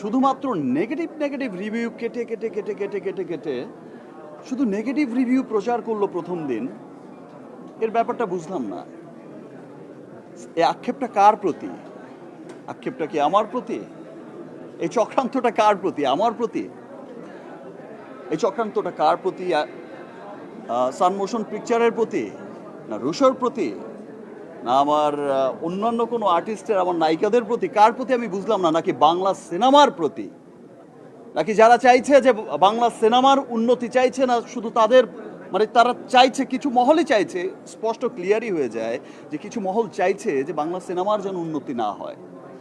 শুধুমাত্র negative negative review কেটে কেটে কেটে কেটে কেটে কেটে শুধু নেগেটিভ রিভিউ প্রচার করলো প্রথম দিন, এর ব্যাপারটা বুঝলাম না। এই আক্ষেপটা কার প্রতি? আক্ষেপটা কি আমার প্রতি? এই চক্রান্তটা কার প্রতি? আমার প্রতি? এই চক্রান্তটা কার প্রতি? সান মোশন পিকচারের প্রতি, না রুশোর প্রতি, না আমার অন্যান্য কোনো আর্টিস্টের, আমার নায়িকাদের প্রতি? কার প্রতি আমি বুঝলাম না। নাকি বাংলা সিনেমার প্রতি? নাকি যারা চাইছে যে বাংলা সিনেমার উন্নতি চাইছে না শুধু তাদের, মানে তারা চাইছে, কিছু মহলই চাইছে, স্পষ্ট ক্লিয়ারই হয়ে যায় যে কিছু মহল চাইছে যে বাংলা সিনেমার যেন উন্নতি না হয়,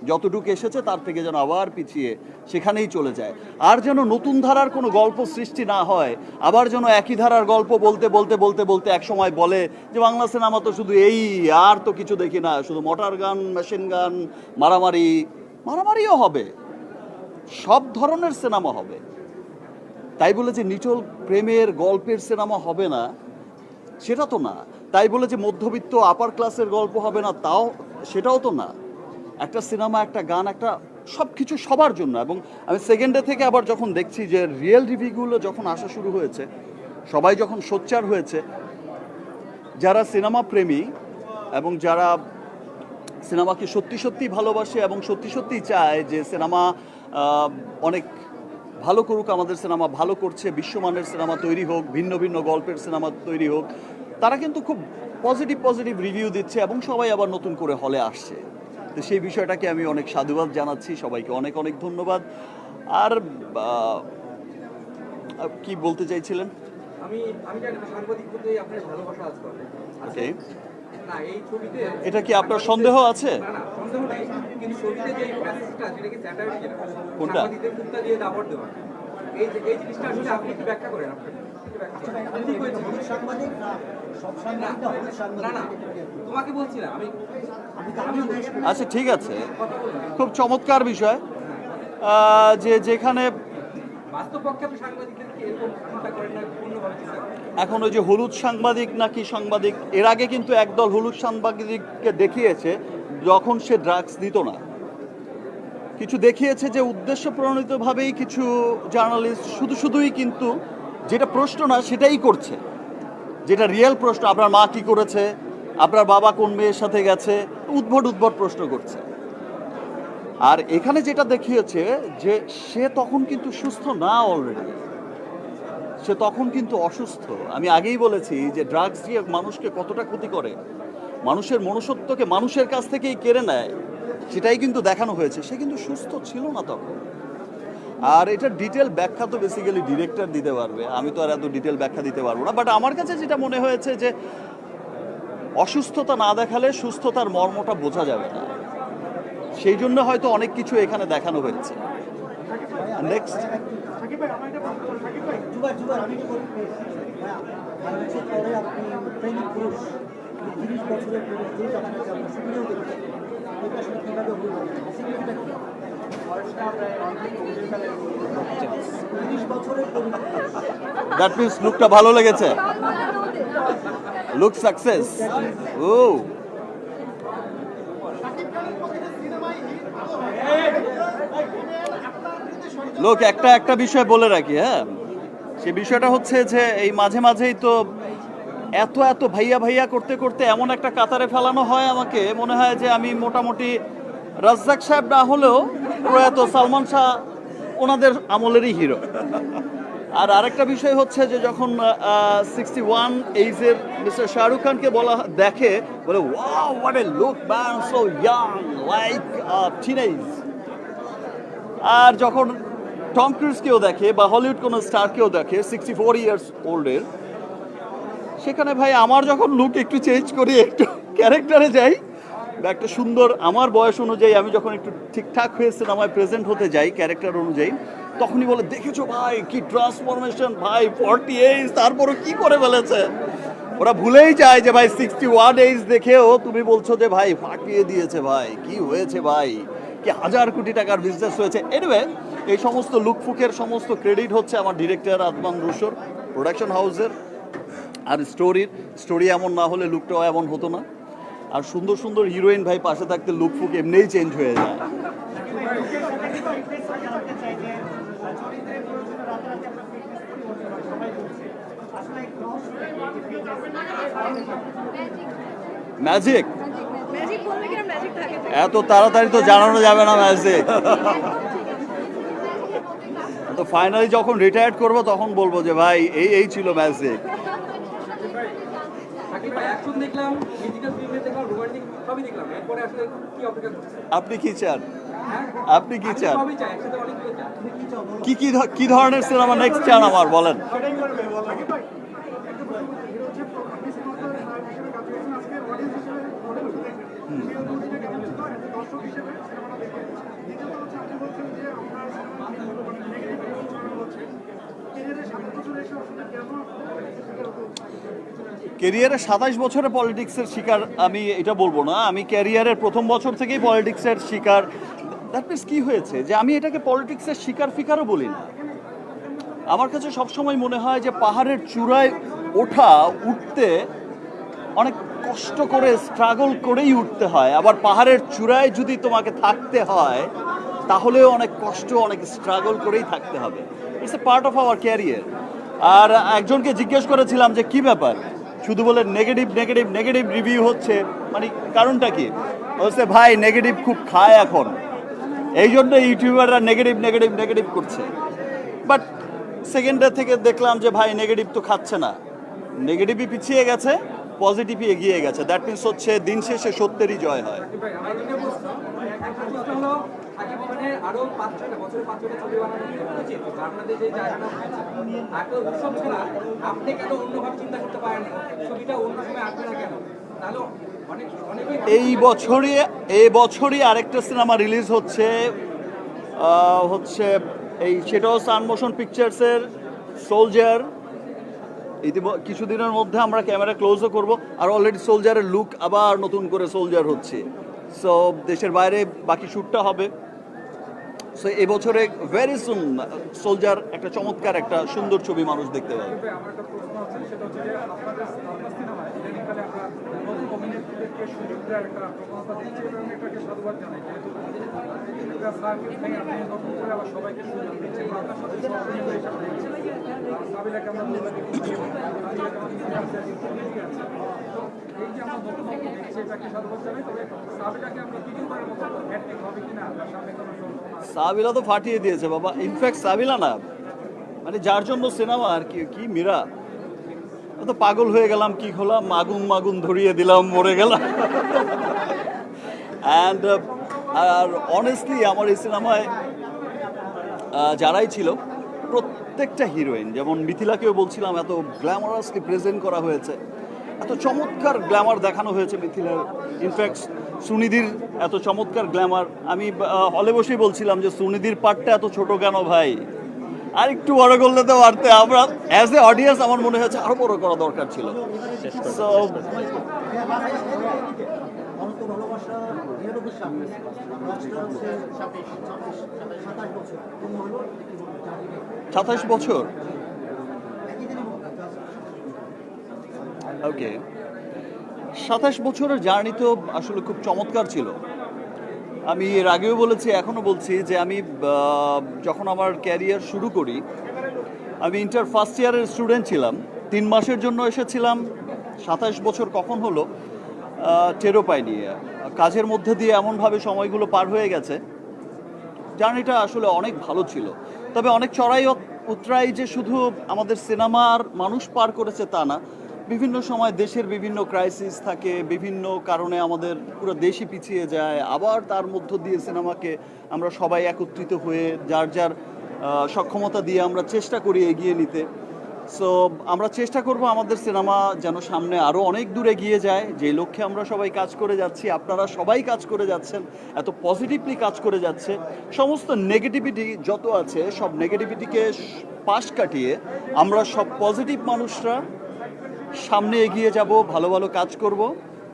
যতটুকু এসেছে তার থেকে যেন আবার পিছিয়ে সেখানেই চলে যায়, আর যেন নতুন ধারার কোনো গল্প সৃষ্টি না হয়, আবার যেন একই ধারার গল্প বলতে বলতে বলতে বলতে একসময় বলে যে বাংলা সিনেমা তো শুধু এই, আর তো কিছু দেখি না, শুধু মোটর গান, মেশিন গান, মারামারি। মারামারিও হবে, সব ধরনের সিনেমা হবে। তাই বলে যে নিটল প্রেমের গল্পের সিনেমা হবে না সেটা তো না। তাই বলে যে মধ্যবিত্ত আপার ক্লাসের গল্প হবে না সেটাও তো না। একটা সিনেমা, একটা গান, একটা সব কিছু সবার জন্য। এবং আমি সেকেন্ডে থেকে আবার যখন দেখছি যে রিয়েল রিভিউগুলো যখন আসা শুরু হয়েছে, সবাই যখন সোচ্চার হয়েছে, যারা সিনেমা প্রেমী এবং যারা সিনেমাকে সত্যি সত্যি ভালোবাসে এবং সত্যি সত্যি চায় যে সিনেমা অনেক ভালো করুক, আমাদের সিনেমা ভালো করছে, বিশ্বমানের সিনেমা তৈরি হোক, ভিন্ন ভিন্ন গল্পের সিনেমা তৈরি হোক, তারা কিন্তু খুব পজিটিভ পজিটিভ রিভিউ দিচ্ছে এবং সবাই আবার নতুন করে হলে আসছে। তো সেই বিষয়টাকে আমি অনেক সাধুবাদ জানাচ্ছি, সবাইকে অনেক অনেক ধন্যবাদ। আর কি বলতে চাইছিলেন? ওকে, এটা কি আপনার সন্দেহ আছে? কোনটা? আচ্ছা ঠিক আছে, খুব চমৎকার বিষয় যে যেখানে এখন ওই যে হলুদ সাংবাদিক নাকি সাংবাদিক, এর আগে কিন্তু একদল হলুদ সাংবাদিককে দেখিয়েছে যখন সে ড্রাগস দিত না, কিছু দেখিয়েছে যে উদ্দেশ্য প্রণোদিতভাবেই কিছু জার্নালিস্ট শুধুই কিন্তু যেটা প্রশ্ন না সেটাই করছে, যেটা রিয়েল প্রশ্ন, আপনার মা কি করেছে, আপনার বাবা কোন মেয়ের সাথে গেছে, উদ্ভট প্রশ্ন করছে। আর এখানে যেটা দেখিয়েছে যে সে তখন কিন্তু সুস্থ না, অলরেডি সে তখন কিন্তু অসুস্থ। আমি আগেই বলেছি যে ড্রাগস দিয়ে মানুষকে কতটা ক্ষতি করে, মানুষের মনুষ্যত্বকে মানুষের কাছ থেকেই কেড়ে নেয়, সেটাই কিন্তু দেখানো হয়েছে। সে কিন্তু সুস্থ ছিল না তখন। আর এটার ডিটেল ব্যাখ্যা তো বেসিক্যালি ডিরেক্টর দিতে পারবে, আমি তো আর এত ডিটেল ব্যাখ্যা দিতে পারবো না। বাট আমার কাছে যেটা মনে হয়েছে যে অসুস্থতা না দেখালে সুস্থতার মর্মটা বোঝা যাবে না, সেই জন্য হয়তো অনেক কিছু এখানে দেখানো হয়েছে। নেক্সট, দ্যাট মিন্স লুকটা ভালো লেগেছে, লুক সাকসেস। ও লোক, একটা বিষয় বলে রাখি, হ্যাঁ, সে বিষয়টা হচ্ছে যে এই মাঝে মাঝেই তো এত ভাইয়া ভাইয়া করতে করতে এমন একটা কাতারে ফেলানো হয়, আমাকে মনে হয় যে আমি মোটামুটি রাজ্জাক সাহেব না হলেও প্রয়াত সালমান শাহ ওনাদের আমলেরই হিরো। আর আরেকটা বিষয় হচ্ছে যে যখন 61 এইজের মিস্টার শাহরুখ খানকে দেখে বলে wow what a look man, so young like teenage. আর যখন টম ক্রুজকেও দেখে বা হলিউড কোনো স্টারকেও দেখে 64 ইয়ার্স ওল্ডের, সেখানে ভাই আমার যখন লুক একটু চেঞ্জ করি, একটু ক্যারেক্টারে যাই বা একটা সুন্দর আমার বয়স অনুযায়ী আমি যখন একটু ঠিকঠাক হয়ে সিনেমায় প্রেজেন্ট হতে যাই ক্যারেক্টার অনুযায়ী, তখনই বলে দেখেছো ভাই কি ট্রান্সফরমেশন, ভাই 48 তারপরও কি করে ফেলেছে। ওরা ভুলেই যায় যে ভাই 61 এইজ দেখেও তুমি বলছো যে ভাই ফাটিয়ে দিয়েছে, ভাই কি হয়েছে, ভাই কি হাজার কোটি টাকার বিজনেস হয়েছে। এনিওয়ে, এই সমস্ত লুকফুকের সমস্ত ক্রেডিট হচ্ছে আমার ডিরেক্টর আদমান রুশোর, প্রোডাকশন হাউসের। আর স্টোরি এমন না হলে লুকটাও এমন হতো না। আর সুন্দর সুন্দর হিরোইন ভাই পাশে থাকতে লুকফুক এমনিই চেঞ্জ হয়ে যায়। জানতে চাই যে চরিত্রের প্রয়োজনে রাতারাতি আপনার ফিটনেস পরিবর্তন হয়, সবাই বলছে আসলে একটু রহস্যটা কি যে ফিটনেস ম্যাজিক ম্যাজিক বলতে কি ম্যাজিক থাকে? এত তাড়াতাড়ি তো জানানো যাবে না ম্যাজিক। তো ফাইনালি যখন রিটায়ার্ড করবো তখন বলবো যে ভাই এই ছিল ম্যাজিক। আপনি কি চান? আপনি কি চান? কি ধরনের সিনেমা নেক্সট চান আমার বলেন? ক্যারিয়ারে 27 বছরে পলিটিক্সের শিকার আমি এটা বলবো না, আমি ক্যারিয়ারের প্রথম বছর থেকেই পলিটিক্সের শিকার। দ্যাট মিনস কি হয়েছে যে আমি এটাকে পলিটিক্সের শিকার ফিকারও বলি না। আমার কাছে সবসময় মনে হয় যে পাহাড়ের চূড়ায় উঠতে অনেক কষ্ট করে স্ট্রাগল করেই উঠতে হয়, আবার পাহাড়ের চূড়ায় যদি তোমাকে থাকতে হয় তাহলেও অনেক কষ্ট অনেক স্ট্রাগল করেই থাকতে হবে। It's a part of our career. আর একজনকে জিজ্ঞেস করেছিলাম যে কি ব্যাপার, শুধু বলে নেগেটিভ নেগেটিভ নেগেটিভ রিভিউ হচ্ছে, মানে কারণটা কি? বলছে ভাই নেগেটিভ খুব খায় এখন, এই জন্য ইউটিউবাররা নেগেটিভ নেগেটিভ নেগেটিভ করছে। বাট সেকেন্ডে থেকে দেখলাম যে ভাই নেগেটিভ তো খাচ্ছে না, নেগেটিভই পিছিয়ে গেছে, পজিটিভই এগিয়ে গেছে। দ্যাট মিনস হচ্ছে দিন শেষে সত্যেরই জয় হয়। আরো 5-6 বছরে 5-6টা ছবি বানানো উচিত। আপনাদের যে জায়গাটা একটা উৎসব ছাড়া আপনি কেন অন্যভাবে চিন্তা করতে পারেন ছবিটা অন্য সময় আসবে না কেন? তাহলে এই বছরই আরেকটা সিনেমা রিলিজ হচ্ছে সেটাও সান মোশন পিকচার্সের সোলজার। কিছুদিনের মধ্যে আমরা ক্যামেরা ক্লোজও করব, আর অলরেডি সোলজারের লুক আবার নতুন করে সোলজার হচ্ছে। সো দেশের বাইরে বাকি শ্যুটটা হবে। সো এবছরে ভেরি সুন সোলজার একটা চমৎকার একটা সুন্দর ছবি মানুষ দেখতে পাবে। আমার একটা প্রশ্ন আছে, সেটা হচ্ছে যে আপনার সিনেমায় ইদানিংকালে আমরা নতুন অভিনেত্রীদেরকে সুযোগ দেওয়ার একটা প্রবণতা দেখছি এবং এটাকে সাধুবাদ জানাই। যেহেতু একটা সার্কিট থেকে আপনি নতুন করে আবার সবাইকে সুযোগ দিচ্ছে, আপনার সাথে সহযোগিতা হিসাবে দেখছি সাবিলাকে আমরা বলতে এই যে আমরা নতুন দেখছি এটাকে সাধুবাদ জানাই। তবে সাবিলাকে আমরা দ্বিতীয়বারের মতো হ্যাট্রিক হবে কিনা আপনার সামনে কোনো সাবিলা তো ফাটিয়ে দিয়েছে বাবা। ইনফ্যাক্ট সাবিলা না, মানে যার জন্য সিনেমা আর কি মীরা, তো পাগল হয়ে গেলাম, কি হলাম, মাগুন ধরিয়ে দিলাম, মরে গেলাম। অ্যান্ড আর অনেস্টলি আমার এই সিনেমায় যারাই ছিল প্রত্যেকটা হিরোইন, যেমন মিথিলাকেও বলছিলাম, এত গ্ল্যামারাসলি প্রেজেন্ট করা হয়েছে, এত চমৎকার গ্ল্যামার দেখানো হয়েছে মিথিলার। ইনফ্যাক্ট সুনিধির এত চমৎকার গ্ল্যামার। আমি হলে বসেই বলছিলাম যে সুনিধির পার্টটা এত ছোট কেন ভাই, আর একটু বড় করলে তো পারতে। আমরা অ্যাজ এ অডিয়েন্স আমার মনে হয়েছে আরো বড় করা দরকার ছিল। সো 27 বছর, ওকে, 27 বছরের জার্নি তো আসলে খুব চমৎকার ছিল। আমি এর আগেও বলেছি, এখনও বলছি যে আমি যখন আমার ক্যারিয়ার শুরু করি, আমি ইন্টার ফার্স্ট ইয়ারের স্টুডেন্ট ছিলাম, 3 মাসের জন্য এসেছিলাম। 27 বছর কখন হলো টেরও পাইনি। কাজের মধ্যে দিয়ে এমনভাবে সময়গুলো পার হয়ে গেছে, জার্নিটা আসলে অনেক ভালো ছিল। তবে অনেক চড়াই উতরাই যে শুধু আমাদের সিনেমার মানুষ পার করেছে তা না, বিভিন্ন সময় দেশের বিভিন্ন ক্রাইসিস থাকে, বিভিন্ন কারণে আমাদের পুরো দেশই পিছিয়ে যায়, আবার তার মধ্য দিয়ে সিনেমাকে আমরা সবাই একত্রিত হয়ে যার যার সক্ষমতা দিয়ে আমরা চেষ্টা করি এগিয়ে নিতে। সো আমরা চেষ্টা করব আমাদের সিনেমা যেন সামনে আরও অনেক দূরে এগিয়ে যায়, যে লক্ষ্যে আমরা সবাই কাজ করে যাচ্ছি, আপনারা সবাই কাজ করে যাচ্ছেন, এত পজিটিভলি কাজ করে যাচ্ছে। সমস্ত নেগেটিভিটি যত আছে সব নেগেটিভিটিকে পাশ কাটিয়ে আমরা সব পজিটিভ মানুষরা সামনে এগিয়ে যাব, ভালো ভালো কাজ করব,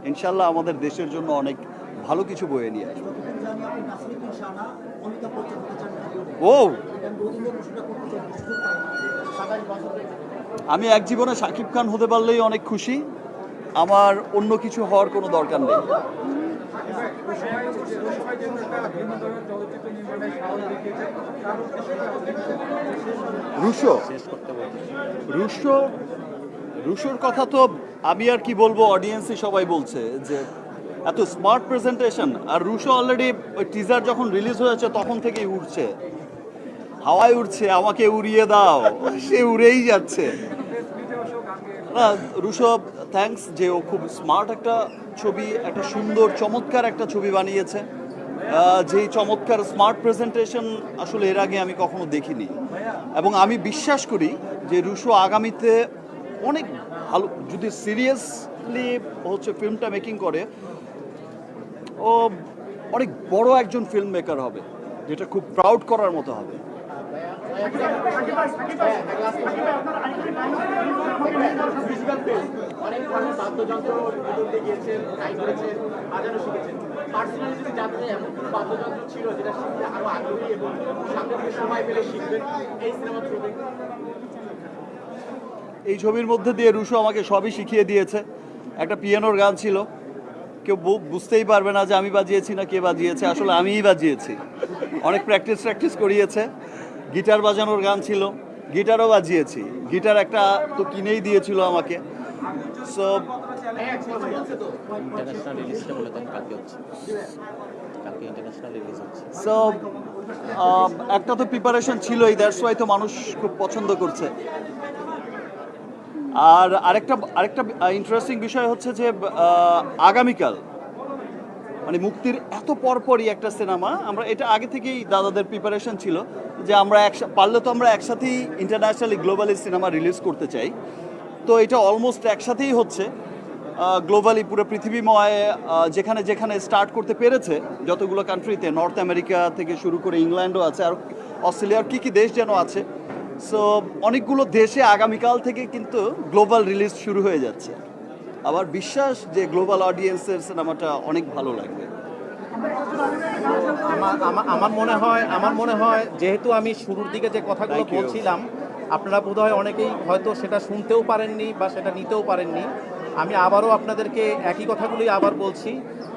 ইনশাল্লাহ আমাদের দেশের জন্য অনেক ভালো কিছু বয়ে নিয়ে আসবো। ও আমি এক জীবনে শাকিব খান হতে পারলেই অনেক খুশি, আমার অন্য কিছু হওয়ার কোনো দরকার নেই। সবাই যেন একটা ভিন্ন ধরনের চলচ্চিত্র নির্মাণে সাহস দেখিয়েছে তার উদ্দেশ্যে রুশো রুশো রুশোর কথা তো আমি আর কি বলবো, অডিয়েন্সই সবাই বলছে যে এত স্মার্ট প্রেজেন্টেশন। আর রুশো অলরেডি ওই টিজার যখন রিলিজ হয়েছে তখন থেকেই উঠছে, হাওয়ায় উঠছে, আমাকে উড়িয়ে দাও, সে উড়েই যাচ্ছে। না রুশো থ্যাঙ্কস যে ও খুব স্মার্ট একটা ছবি, একটা সুন্দর চমৎকার একটা ছবি বানিয়েছে। যেই চমৎকার স্মার্ট প্রেজেন্টেশন আসলে এর আগে আমি কখনো দেখিনি, এবং আমি বিশ্বাস করি যে রুশো আগামীতে অনেক ভালো, যদি সিরিয়াসলি হচ্ছে ফিল্মটা মেকিং করে, ও অনেক বড় একজন ফিল্ম মেকার হবে, যেটা খুব প্রাউড করার মতো হবে। অনেক ধরনের বাদ্যযন্ত্র করতে গিয়েছেন, ট্রাই করেছেন, বাজানো শিখেছেন। পার্সোনালি যদি জানতে এমন কোনো বাদ্যযন্ত্র ছিল যেটা শিখতে আরো আগ্রহী এবং সামনে থেকে সময় পেলে শিখবেন এই সিনেমা থ্রুতে? এই ছবির মধ্যে দিয়ে রুশো আমাকে সবই শিখিয়ে দিয়েছে। একটা পিয়ানোর গান ছিল, কেউ বুঝতেই পারবে না যে আমি বাজিয়েছি না কে বাজিয়েছে, আসলে আমিই বাজিয়েছি। অনেক প্র্যাকটিস করিয়েছে। গিটার বাজানোর গান ছিল, গিটারও বাজিয়েছি। গিটার একটা তো কিনেই দিয়েছিল আমাকে। সো ইন্টারন্যাশনাল রিলিজটা মূলত কালকে হচ্ছে, কালকে ইন্টারন্যাশনাল রিলিজ হচ্ছে। সো একটা তো প্রিপারেশন ছিলই, দ্যাটস ওয়াই তো মানুষ খুব পছন্দ করছে। আর আরেকটা ইন্টারেস্টিং বিষয় হচ্ছে যে আগামীকাল মানে মুক্তির এত পরপরই একটা সিনেমা, আমরা এটা আগে থেকেই দাদাদের প্রিপারেশন ছিল যে আমরা পারলে তো আমরা একসাথেই ইন্টারন্যাশনালি গ্লোবালি সিনেমা রিলিজ করতে চাই। তো এটা অলমোস্ট একসাথেই হচ্ছে গ্লোবালি, পুরো পৃথিবীময় যেখানে যেখানে স্টার্ট করতে পেরেছে যতগুলো কান্ট্রিতে, নর্থ আমেরিকা থেকে শুরু করে ইংল্যান্ডও আছে, আর অস্ট্রেলিয়ার কী দেশ যেন আছে। সো অনেকগুলো দেশে আগামীকাল থেকে কিন্তু গ্লোবাল রিলিজ শুরু হয়ে যাচ্ছে। আবার বিশ্বাস যে গ্লোবাল অডিয়েন্সের সিনেমাটা অনেক ভালো লাগবে। আমার মনে হয় যেহেতু আমি শুরুর দিকে যে কথাগুলো Thank you. বলছিলাম, আপনারা বোধহয় অনেকেই হয়তো সেটা শুনতেও পারেননি বা সেটা নিতেও পারেননি। আমি আবারও আপনাদেরকে একই কথাগুলোই আবার বলছি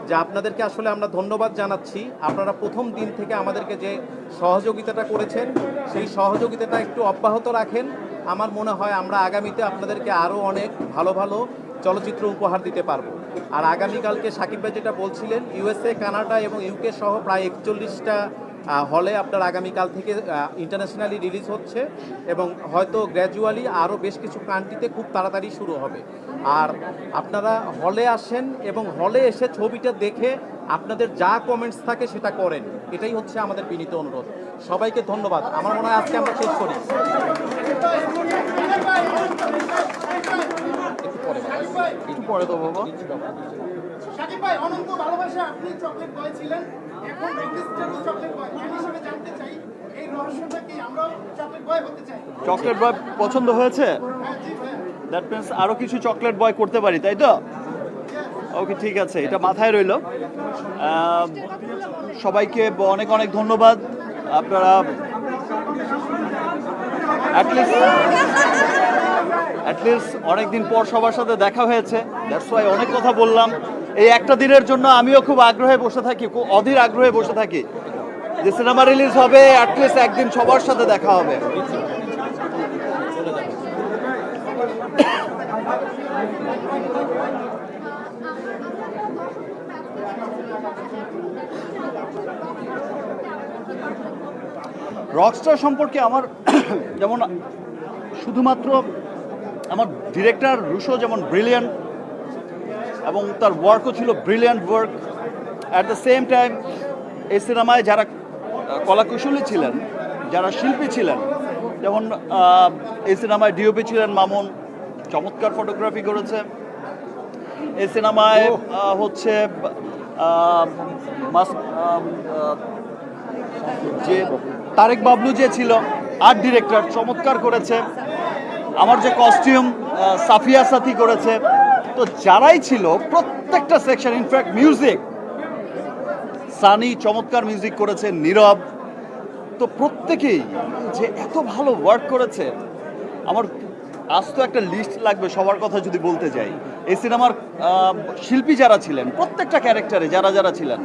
যে আপনাদেরকে আসলে আমরা ধন্যবাদ জানাচ্ছি। আপনারা প্রথম দিন থেকে আমাদেরকে যে সহযোগিতাটা করেছেন সেই সহযোগিতাটা একটু অব্যাহত রাখেন। আমার মনে হয় আমরা আগামীতে আপনাদেরকে আরও অনেক ভালো ভালো চলচ্চিত্র উপহার দিতে পারবো। আর আগামীকালকে সাকিব ভাই যেটা বলছিলেন, ইউএসএ, কানাডা এবং ইউকে সহ প্রায় 41টা হলে আপনার আগামীকাল থেকে ইন্টারন্যাশনালি রিলিজ হচ্ছে এবং হয়তো গ্র্যাজুয়ালি আরও বেশ কিছু কান্ট্রিতে খুব তাড়াতাড়ি শুরু হবে। আর আপনারা হলে আসেন এবং হলে এসে ছবিটা দেখে আপনাদের যা কমেন্টস থাকে সেটা করেন, এটাই হচ্ছে আমাদের বিনীত অনুরোধ। সবাইকে ধন্যবাদ। আমার মনে হয় আজকে আমরা শেষ করি। একটু পরে তো বাবা। সাকিব ভাই, অনন্ত ভালোবাসা আপনি চকলেট বয় ছিলেন, এখন রেজিস্টার্ড চকলেট বয়। এই হিসেবে জানতে চাই এই রহস্যটা কি? আমরাও চকলেট বয় হতে চাই। চকলেট বয় পছন্দ হয়েছে? দ্যাট মিনস আরও কিছু চকলেট বয় করতে পারি, তাই তো? ওকে, ঠিক আছে, এটা মাথায় রইল। সবাইকে অনেক অনেক ধন্যবাদ। আপনারা অ্যাটলিস্ট অনেকদিন পর সবার সাথে দেখা হয়েছে, দ্যাটস ওয়াই অনেক কথা বললাম। এই একটা দিনের জন্য আমিও খুব আগ্রহে বসে থাকি, খুব অধীর আগ্রহে বসে থাকি যে সিনেমা রিলিজ হবে, অ্যাটলিস্ট একদিন সবার সাথে দেখা হবে। রকস্টার সম্পর্কে আমার যেমন শুধুমাত্র আমার ডিরেক্টর রুশো যেমন ব্রিলিয়ান্ট এবং তার ওয়ার্কও ছিল brilliant work, at the same time এই সিনেমায় যারা কলাকুশলী ছিলেন, যারা শিল্পী ছিলেন, যেমন এই সিনেমায় ডিওপি ছিলেন মামুন, চমৎকার ফটোগ্রাফি করেছে। এই সিনেমায় হচ্ছে যে তারেক বাবলু যে ছিল আর্ট ডিরেক্টর, চমৎকার করেছে। আমার যে কস্টিউম সাফিয়া সাথী করেছে। তো যারাই ছিল প্রত্যেকটা সেকশন, ইনফ্যাক্ট মিউজিক, সানি চমৎকার মিউজিক করেছে, নীরব, তো প্রত্যেকেই যে এত ভালো ওয়ার্ক করেছে। আমার আজ তো একটা লিস্ট লাগবে সবার কথা যদি বলতে যাই। এই সিনেমার শিল্পী যারা ছিলেন প্রত্যেকটা ক্যারেক্টারে যারা যারা ছিলেন